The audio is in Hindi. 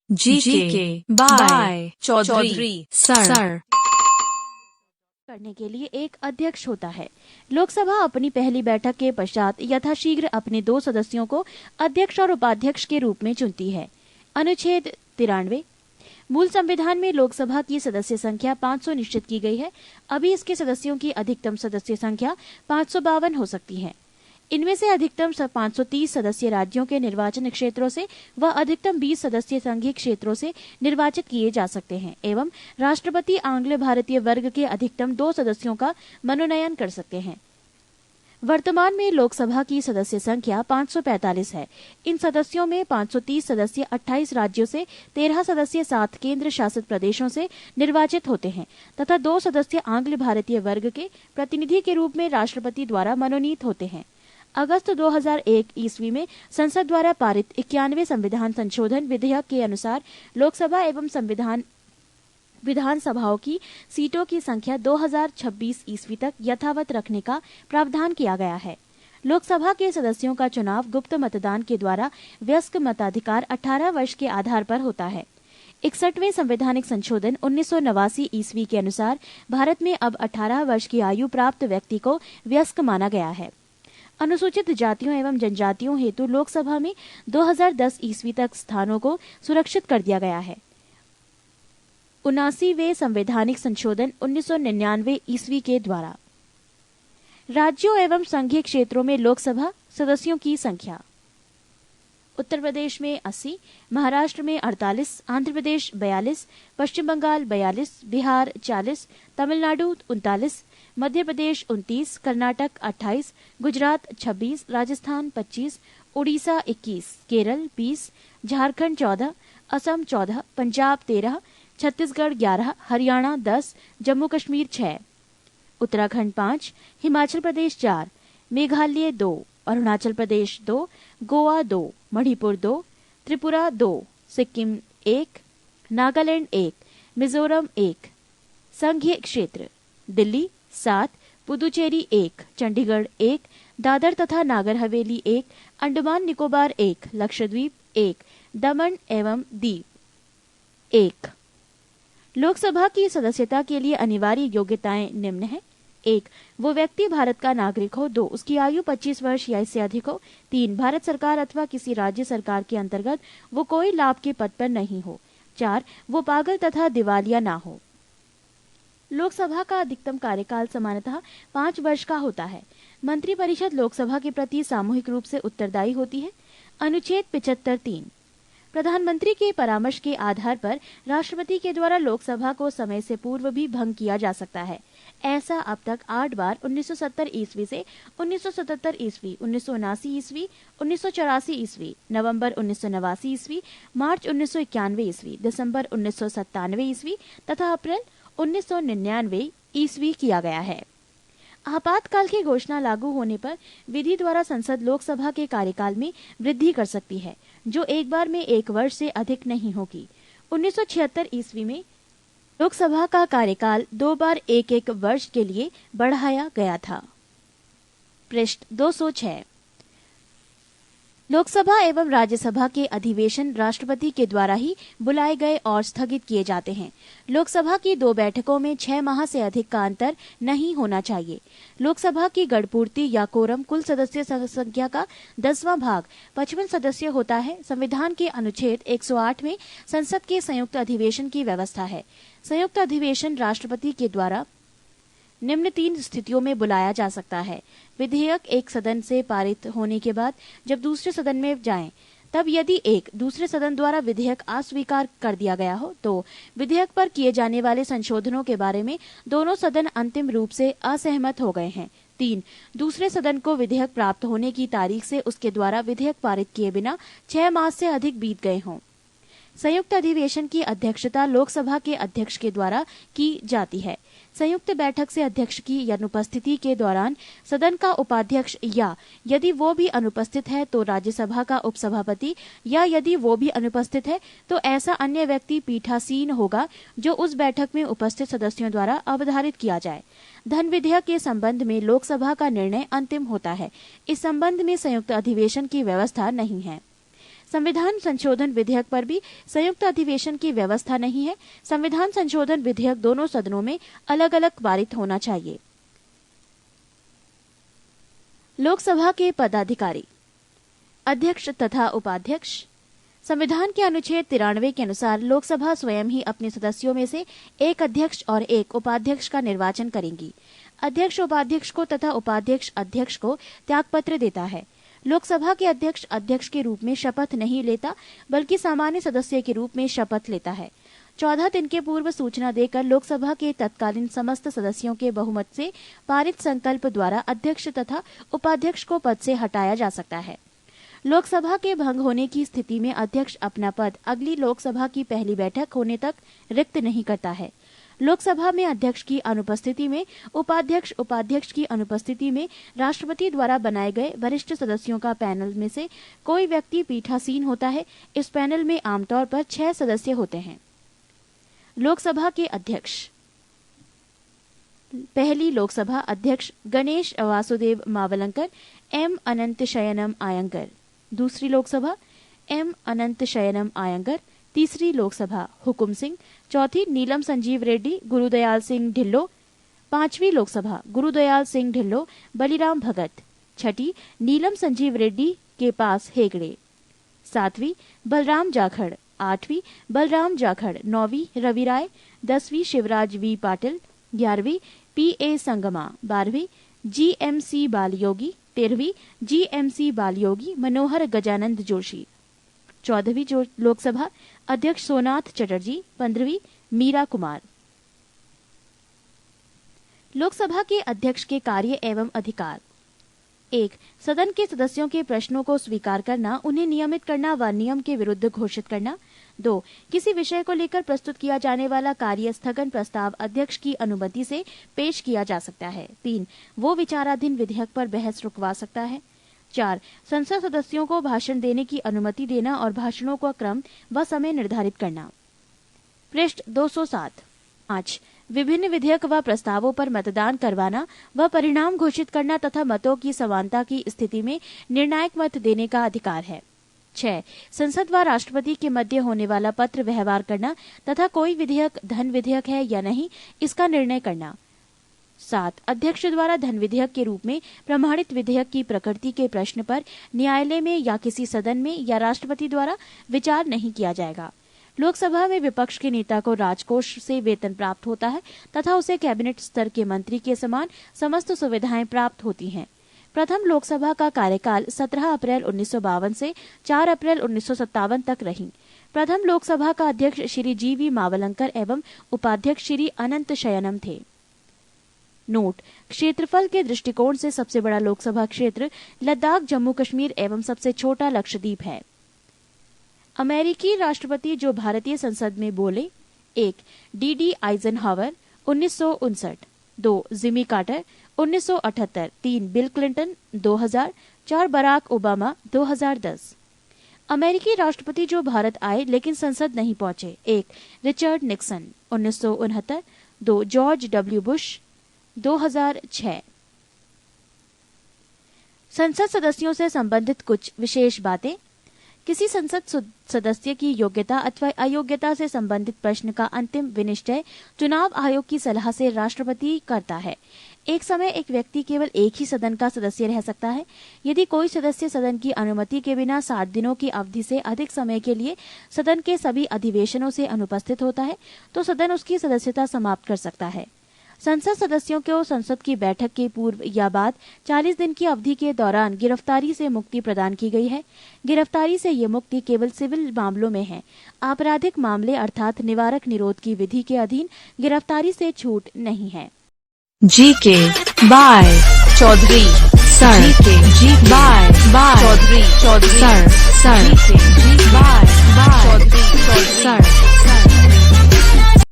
जीके बाय चौधरी सर करने के लिए एक अध्यक्ष होता है। लोकसभा अपनी पहली बैठक के पश्चात यथाशीघ्र अपने 2 सदस्यों को अध्यक्ष और उपाध्यक्ष के रूप में चुनती है। अनुच्छेद 93 मूल संविधान में लोकसभा की सदस्य संख्या 500 निश्चित की गई है। अभी इसके सदस्यों की अधिकतम सदस्य संख्या 552 हो सकती है। इनमें से अधिकतम 530 सदस्य राज्यों के निर्वाचन क्षेत्रों से व अधिकतम 20 सदस्य संघीय क्षेत्रों से निर्वाचित किए जा सकते हैं एवं राष्ट्रपति आंग्ल भारतीय वर्ग के अधिकतम 2 सदस्यों का मनोनयन कर सकते हैं। वर्तमान में लोकसभा की सदस्य संख्या 545 है। इन सदस्यों में 530 सदस्य 28 राज्यों से, 13 सदस्य 7 केंद्र शासित प्रदेशों से निर्वाचित होते हैं तथा 2 सदस्य आंग्ल भारतीय वर्ग के प्रतिनिधि के रूप में राष्ट्रपति द्वारा मनोनीत होते हैं। अगस्त 2001 ईस्वी में संसद द्वारा पारित 91वें संविधान संशोधन विधेयक के अनुसार लोकसभा एवं विधानसभाओं की सीटों की संख्या 2026 ईस्वी तक यथावत रखने का प्रावधान किया गया है। लोकसभा के सदस्यों का चुनाव गुप्त मतदान के द्वारा वयस्क मताधिकार 18 वर्ष के आधार पर होता है। 61वें संवैधानिक संशोधन 1989 ईस्वी के अनुसार भारत में अब 18 वर्ष की आयु प्राप्त व्यक्ति को वयस्क माना गया है। अनुसूचित जातियों एवं जनजातियों हेतु लोकसभा में 2010 ईस्वी तक स्थानों को सुरक्षित कर दिया गया है। 79वें संवैधानिक संशोधन 1999 ईस्वी के द्वारा राज्यों एवं संघीय क्षेत्रों में लोकसभा सदस्यों की संख्या उत्तर प्रदेश में 80, महाराष्ट्र में 48, आंध्र प्रदेश 42, पश्चिम बंगाल 42, बिहार 40, तमिलनाडु 39, मध्य प्रदेश 29, कर्नाटक 28, गुजरात 26, राजस्थान 25, उड़ीसा 21, केरल 20, झारखंड 14, असम 14, पंजाब 13, छत्तीसगढ़ 11, हरियाणा 10, जम्मू कश्मीर 6, उत्तराखंड 5, हिमाचल प्रदेश 4, मेघालय 2, अरुणाचल प्रदेश 2, गोवा 2, मणिपुर 2, त्रिपुरा 2, सिक्किम 1, नागालैंड 1, मिजोरम 1, संघीय क्षेत्र दिल्ली 7, पुदुचेरी 1, चंडीगढ़ 1, दादर तथा नागर हवेली 1, अंडमान निकोबार 1, लक्षद्वीप 1, दमन एवं दीव 1। लोकसभा की सदस्यता के लिए अनिवार्य योग्यताएं निम्न हैं। 1. वो व्यक्ति भारत का नागरिक हो। 2. उसकी आयु 25 वर्ष या इससे अधिक हो। 3. भारत सरकार अथवा किसी राज्य सरकार के अंतर्गत वो कोई लाभ के पद पर नहीं हो। 4. वो पागल तथा दिवालिया ना हो। लोकसभा का अधिकतम कार्यकाल सामान्यतः 5 वर्ष का होता है। मंत्रिपरिषद लोकसभा के प्रति सामूहिक रूप से उत्तरदायी होती है। अनुच्छेद 75(3) प्रधानमंत्री के परामर्श के आधार पर राष्ट्रपति के द्वारा लोकसभा को समय से पूर्व भी भंग किया जा सकता है। ऐसा अब तक 8 बार 1970 ईस्वी से 1977 ईस्वी, 1979 ईस्वी, 1984 ईस्वी, नवंबर 1989 ईस्वी, मार्च 1991 ईस्वी, दिसंबर 1997 ईस्वी तथा अप्रैल 1999 ईस्वी किया गया है। आपातकाल की घोषणा लागू होने पर विधि द्वारा संसद लोकसभा के कार्यकाल में वृद्धि कर सकती है, जो एक बार में 1 वर्ष से अधिक नहीं होगी। 1976 ईस्वी में लोकसभा का कार्यकाल 2 बार 1-1 वर्ष के लिए बढ़ाया गया था। पृष्ठ 206 लोकसभा एवं राज्यसभा के अधिवेशन राष्ट्रपति के द्वारा ही बुलाए गए और स्थगित किए जाते हैं। लोकसभा की 2 बैठकों में 6 माह से अधिक का अंतर नहीं होना चाहिए। लोकसभा की गणपूर्ति या कोरम कुल सदस्य संख्या का 10वां भाग 55 सदस्य होता है। संविधान के अनुच्छेद 108 में संसद के संयुक्त अधिवेशन की व्यवस्था है। संयुक्त अधिवेशन राष्ट्रपति के द्वारा निम्न 3 स्थितियों में बुलाया जा सकता है। विधेयक एक सदन से पारित होने के बाद जब दूसरे सदन में जाएं, तब यदि दूसरे सदन द्वारा विधेयक अस्वीकार कर दिया गया हो तो विधेयक पर किए जाने वाले संशोधनों के बारे में दोनों सदन अंतिम रूप से असहमत हो गए हैं। 3. दूसरे सदन को विधेयक प्राप्त होने की तारीख से उसके द्वारा विधेयक पारित किए बिना 6 मास से अधिक बीत गए हों। संयुक्त अधिवेशन की अध्यक्षता लोकसभा के अध्यक्ष के द्वारा की जाती है। संयुक्त बैठक से अध्यक्ष की अनुपस्थिति के दौरान सदन का उपाध्यक्ष या यदि वो भी अनुपस्थित है तो राज्यसभा का उपसभापति या यदि वो भी अनुपस्थित है तो ऐसा अन्य व्यक्ति पीठासीन होगा जो उस बैठक में उपस्थित सदस्यों द्वारा अवधारित किया जाए। धन विधेयक के संबंध में लोकसभा का निर्णय अंतिम होता है। इस संबंध में संयुक्त अधिवेशन की व्यवस्था नहीं है। संविधान संशोधन विधेयक पर भी संयुक्त अधिवेशन की व्यवस्था नहीं है। संविधान संशोधन विधेयक दोनों सदनों में अलग अलग पारित होना चाहिए। लोकसभा के पदाधिकारी, अध्यक्ष तथा उपाध्यक्ष। संविधान के अनुच्छेद 93 के अनुसार लोकसभा स्वयं ही अपने सदस्यों में से एक अध्यक्ष और एक उपाध्यक्ष का निर्वाचन करेंगी। अध्यक्ष उपाध्यक्ष को तथा उपाध्यक्ष अध्यक्ष को त्यागपत्र देता है। लोकसभा के अध्यक्ष अध्यक्ष के रूप में शपथ नहीं लेता, बल्कि सामान्य सदस्य के रूप में शपथ लेता है। 14 दिन के पूर्व सूचना देकर लोकसभा के तत्कालीन समस्त सदस्यों के बहुमत से पारित संकल्प द्वारा अध्यक्ष तथा उपाध्यक्ष को पद से हटाया जा सकता है। लोकसभा के भंग होने की स्थिति में अध्यक्ष अपना पद अगली लोकसभा की पहली बैठक होने तक रिक्त नहीं करता है। लोकसभा में अध्यक्ष की अनुपस्थिति में उपाध्यक्ष उपाध्यक्ष की अनुपस्थिति में राष्ट्रपति द्वारा बनाए गए वरिष्ठ सदस्यों का पैनल में से कोई व्यक्ति पीठासीन होता है। इस पैनल में आमतौर पर 6 सदस्य होते हैं। लोकसभा के अध्यक्ष। पहली लोकसभा अध्यक्ष गणेश वासुदेव मावलंकर, एम अनंत शयनम आयंगर। दूसरी लोकसभा एम अनंत शयनम आयंगर। तीसरी लोकसभा हुकुम सिंह। चौथी नीलम संजीव रेड्डी, गुरुदयाल सिंह ढिल्लो। पांचवी लोकसभा गुरुदयाल सिंह ढिल्लो, बलिराम भगत। छठी नीलम संजीव रेड्डी के पास हेगड़े। सातवीं बलराम जाखड़। आठवीं बलराम जाखड़। नौवीं रवि राय। 10वीं शिवराज वी पाटिल। 11वीं पी.ए. संगमा। 12वीं जी.एम.सी. बालयोगी। 13वीं जी.एम.सी. बालयोगी मनोहर गजानंद जोशी। 14वीं लोकसभा अध्यक्ष सोमनाथ चटर्जी। 15वीं मीरा कुमार। लोकसभा के अध्यक्ष के कार्य एवं अधिकार। 1. सदन के सदस्यों के प्रश्नों को स्वीकार करना, उन्हें नियमित करना व नियम के विरुद्ध घोषित करना। 2. किसी विषय को लेकर प्रस्तुत किया जाने वाला कार्य स्थगन प्रस्ताव अध्यक्ष की अनुमति से पेश किया जा सकता है। 3. वो विचाराधीन विधेयक पर बहस रुकवा सकता है। 4. संसद सदस्यों को भाषण देने की अनुमति देना और भाषणों का क्रम व समय निर्धारित करना। पृष्ठ 207। 5. विभिन्न विधेयक व प्रस्तावों पर मतदान करवाना व परिणाम घोषित करना तथा मतों की समानता की स्थिति में निर्णायक मत देने का अधिकार है। 6. संसद व राष्ट्रपति के मध्य होने वाला पत्र व्यवहार करना तथा कोई विधेयक धन विधेयक है या नहीं इसका निर्णय करना। 7. अध्यक्ष द्वारा धन विधेयक के रूप में प्रमाणित विधेयक की प्रकृति के प्रश्न पर न्यायालय में या किसी सदन में या राष्ट्रपति द्वारा विचार नहीं किया जाएगा। लोकसभा में विपक्ष के नेता को राजकोष से वेतन प्राप्त होता है तथा उसे कैबिनेट स्तर के मंत्री के समान समस्त सुविधाएं प्राप्त होती हैं। प्रथम लोकसभा का कार्यकाल 17 अप्रैल 1952 से 4 अप्रैल 1957 तक रही। प्रथम लोकसभा का अध्यक्ष श्री जी.वी. मावलंकर एवं उपाध्यक्ष श्री अनंत शयनम थे। नोट: क्षेत्रफल के दृष्टिकोण से सबसे बड़ा लोकसभा क्षेत्र लद्दाख, जम्मू कश्मीर एवं सबसे छोटा लक्षद्वीप है। अमेरिकी राष्ट्रपति जो भारतीय संसद में बोले। 1. D D. Eisenhower 1959। 2. Jimmy Carter 1978। 3. Bill Clinton 2000। 4. Barack Obama 2010। अमेरिकी राष्ट्रपति जो भारत आए लेकिन संसद नहीं पहुंचे। 1. Richard Nixon 1969। 2. George W Bush 2006। संसद सदस्यों से संबंधित कुछ विशेष बातें। किसी संसद सदस्य की योग्यता अथवा अयोग्यता से संबंधित प्रश्न का अंतिम विनिश्चय चुनाव आयोग की सलाह से राष्ट्रपति करता है। एक समय एक व्यक्ति केवल एक ही सदन का सदस्य रह सकता है। यदि कोई सदस्य सदन की अनुमति के बिना 60 दिनों की अवधि से अधिक समय के लिए सदन के सभी अधिवेशनों से अनुपस्थित होता है तो सदन उसकी सदस्यता समाप्त कर सकता है। संसद सदस्यों को संसद की बैठक के पूर्व या बाद 40 दिन की अवधि के दौरान गिरफ्तारी से मुक्ति प्रदान की गई है। गिरफ्तारी से ये मुक्ति केवल सिविल मामलों में है। आपराधिक मामले अर्थात निवारक निरोध की विधि के अधीन गिरफ्तारी से छूट नहीं है। GK. By Chaudhary sir. G by Chaudhary sir. G by Chaudhary sir.